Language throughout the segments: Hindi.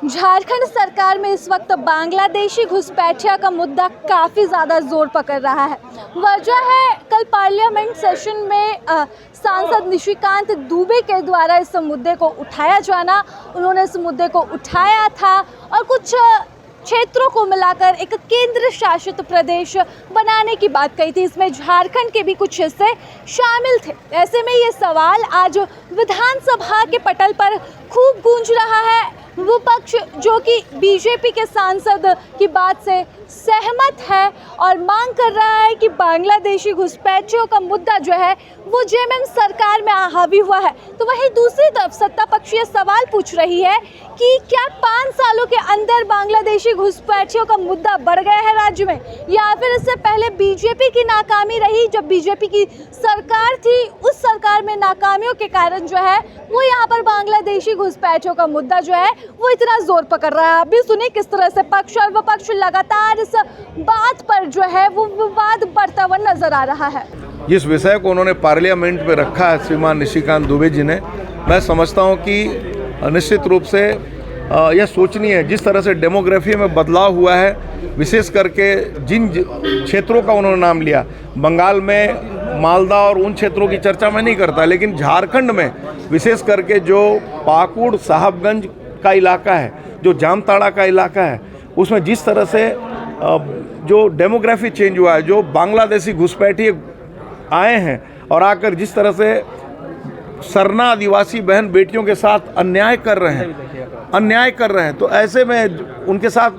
झारखंड सरकार में इस वक्त बांग्लादेशी घुसपैठिया का मुद्दा काफ़ी ज़्यादा जोर पकड़ रहा है। वजह है कल पार्लियामेंट सेशन में सांसद निशिकांत दुबे के द्वारा इस मुद्दे को उठाया जाना। उन्होंने इस मुद्दे को उठाया था और कुछ क्षेत्रों को मिलाकर एक केंद्र शासित प्रदेश बनाने की बात कही थी। इसमें झारखंड के भी कुछ हिस्से शामिल थे। ऐसे में ये सवाल आज विधानसभा के पटल पर खूब गूंज रहा है। विपक्ष जो कि बीजेपी के सांसद की बात से सहमत है और मांग कर रहा है कि बांग्लादेशी घुसपैठियों का मुद्दा जो है वो जेएमएम सरकार में हावी हुआ है, तो वहीं दूसरी तरफ सत्ता पक्ष ये सवाल पूछ रही है कि क्या 5 सालों के अंदर बांग्लादेशी घुसपैठियों का मुद्दा बढ़ गया है राज्य में, या फिर इससे पहले बीजेपी की नाकामी रही। जब बीजेपी की सरकार थी उस सरकार में नाकामियों के कारण जो है वो यहाँ पर बांग्लादेशी घुसपैठियों का मुद्दा जो है वो इतना जोर पकड़ रहा है। अभी सुनिए किस तरह से पक्ष और विपक्ष लगातार इस बात पर जो है वो विवाद बढ़ता हुआ नजर आ रहा है। जिस विषय को उन्होंने पार्लियामेंट में रखा है श्रीमान निशिकांत दुबे जी ने, मैं समझता हूं कि निश्चित रूप से यह सोचनीय है। जिस तरह से डेमोग्राफी में बदलाव हुआ है, विशेष करके जिन क्षेत्रों का उन्होंने नाम लिया, बंगाल में मालदा और उन क्षेत्रों की चर्चा मैं नहीं करता, लेकिन झारखंड में विशेष करके जो पाकुड़ साहबगंज का इलाका है, जो जामताड़ा का इलाका है, उसमें जिस तरह से जो डेमोग्राफी चेंज हुआ है, जो बांग्लादेशी घुसपैठिए आए हैं और आकर जिस तरह से सरना आदिवासी बहन बेटियों के साथ अन्याय कर रहे हैं, तो ऐसे में उनके साथ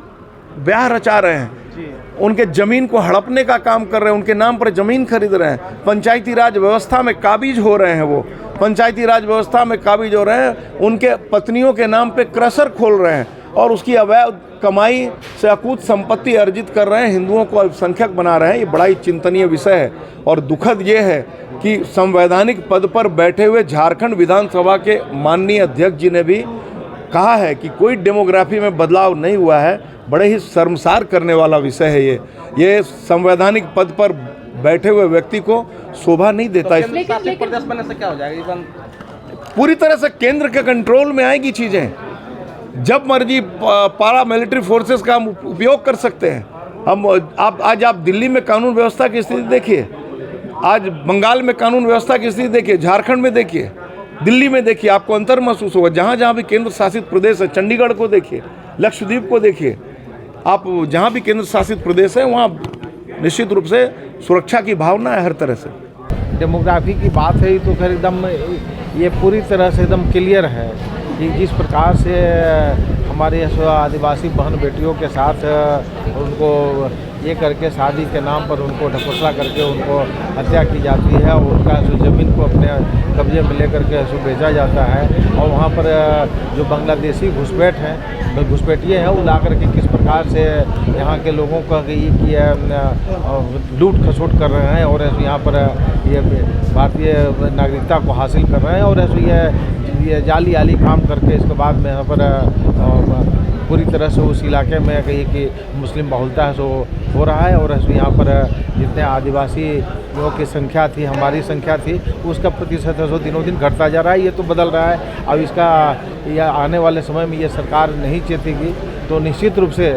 ब्याह रचा रहे हैं, उनके ज़मीन को हड़पने का काम कर रहे हैं, उनके नाम पर ज़मीन खरीद रहे हैं, पंचायती राज व्यवस्था में काबिज हो रहे हैं, वो पंचायती राज व्यवस्था में काबिज हो रहे हैं, उनके पत्नियों के नाम पे क्रशर खोल रहे हैं और उसकी अवैध कमाई से अकूत संपत्ति अर्जित कर रहे हैं, हिंदुओं को अल्पसंख्यक बना रहे हैं। ये बड़ा ही चिंतनीय विषय है और दुखद ये है कि संवैधानिक पद पर बैठे हुए झारखंड विधानसभा के माननीय अध्यक्ष जी ने भी कहा है कि कोई डेमोग्राफी में बदलाव नहीं हुआ है। बड़े ही शर्मसार करने वाला विषय है ये संवैधानिक पद पर बैठे हुए व्यक्ति को शोभा नहीं देता। प्रदेश बनने से क्या हो जाएगा? पूरी तरह से केंद्र के कंट्रोल में आएगी चीज़ें। जब मर्जी पारा मिलिट्री फोर्सेस का हम उपयोग कर सकते हैं। आज आप दिल्ली में कानून व्यवस्था की स्थिति देखिए, आज बंगाल में कानून व्यवस्था की स्थिति देखिए, झारखंड में देखिए, दिल्ली में देखिए, आपको अंतर महसूस होगा। जहाँ जहाँ भी केंद्र शासित प्रदेश है, चंडीगढ़ को देखिए, लक्षद्वीप को देखिए, आप जहाँ भी केंद्र शासित प्रदेश है वहाँ निश्चित रूप से सुरक्षा की भावना है हर तरह से। डेमोग्राफी की बात है तो खैर एकदम ये पूरी तरह से एकदम क्लियर है कि जिस प्रकार से हमारे आदिवासी बहन बेटियों के साथ उनको ये करके शादी के नाम पर उनको ढकोसला करके उनको हत्या की जाती है और उनका ज़मीन को अपने कब्जे में लेकर के भेजा जाता है और वहाँ पर जो बांग्लादेशी घुसपैठिए हैं वो ला करके किस प्रकार से यहाँ के लोगों का लूट खसोट कर रहे हैं और यहाँ पर ये भारतीय नागरिकता को हासिल कर रहे हैं और ये जाली काम करके इसके बाद में यहाँ पर पूरी तरह से उस इलाके में कहीं कि मुस्लिम बहुलता है सो हो रहा है और यहाँ पर जितने आदिवासी लोगों की संख्या थी, हमारी संख्या थी, उसका प्रतिशत है सो दिनों दिन घटता जा रहा है। ये तो बदल रहा है। अब इसका यह आने वाले समय में ये सरकार नहीं चेतेगी तो निश्चित रूप से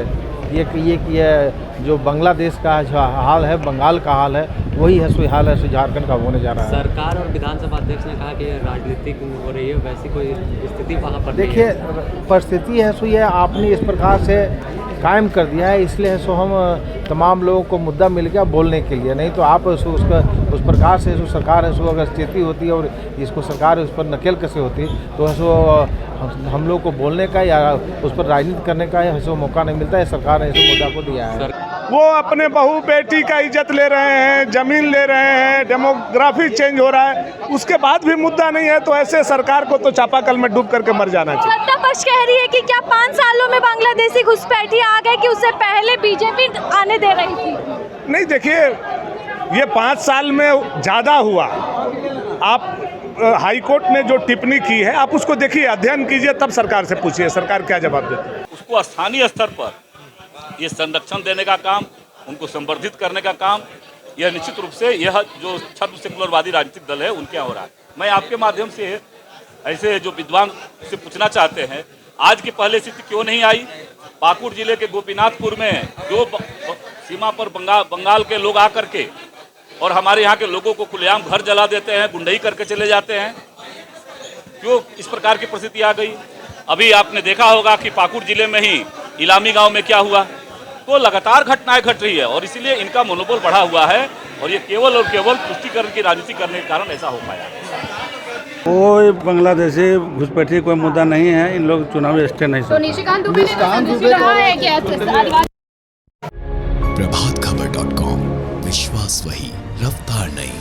ये जो बांग्लादेश का जो हाल है, बंगाल का हाल है, वही है सो हाल है सो झारखंड का होने जा रहा है। सरकार और विधानसभा अध्यक्ष ने कहा कि राजनीतिक हो रही है, वैसी कोई स्थिति वहाँ पर देखिए परिस्थिति है सो ये आपने इस प्रकार से कायम कर दिया है, इसलिए सो हम तमाम लोगों को मुद्दा मिल गया बोलने के लिए। नहीं तो आप उस प्रकार से जो सरकार है सो अगर स्थिति होती और इसको सरकार उस पर नकेल कसे होती तो सो हम लोग को बोलने का या उस पर राजनीति करने का ऐसा मौका नहीं मिलता है। सरकार ने इस मुद्दा को दिया है। वो अपने बहू बेटी का इज्जत ले रहे हैं, जमीन ले रहे हैं, डेमोग्राफी चेंज हो रहा है, उसके बाद भी मुद्दा नहीं है तो ऐसे सरकार को तो चापाकल में डूब करके मर जाना चाहिए। सत्ता पक्ष कह रही है कि क्या 5 सालों में बांग्लादेशी घुसपैठिए आ गए कि उससे पहले बीजेपी आने दे रही थी? नहीं, देखिए ये 5 साल में ज़्यादा हुआ। आप हाई कोर्ट ने जो टिप्पणी की है आप उसको देखिए, अध्ययन कीजिए, तब सरकार से पूछिए सरकार क्या जवाब देती है। उसको स्थानीय स्तर पर ये संरक्षण देने का काम, उनको संवर्धित करने का काम, यह निश्चित रूप से यह जो छद्म सेकुलरवादी राजनीतिक दल है उनके यहाँ हो रहा है। मैं आपके माध्यम से ऐसे जो विद्वान से पूछना चाहते हैं आज की पहले स्थिति क्यों नहीं आई? पाकुड़ जिले के गोपीनाथपुर में जो सीमा पर बंगाल के लोग आकर के और हमारे यहाँ के लोगों को खुलेआम घर जला देते हैं, गुंडई करके चले जाते हैं, क्यों इस प्रकार की परिस्थिति आ गई? अभी आपने देखा होगा कि पाकुड़ जिले में ही इलामी गांव में क्या हुआ। तो लगातार घटनाएं घट रही है और इसीलिए इनका मनोबल बढ़ा हुआ है और ये केवल और केवल तुष्टीकरण की राजनीति करने के कारण ऐसा हो पाया। कोई बांग्लादेशी घुसपैठी कोई मुद्दा नहीं है, इन लोग चुनावी स्टे नहीं तो निशिकांत दुबे ने संतुष्टि रहा है क्या? प्रभातखबर.com, विश्वास वही, रफ्तार नहीं।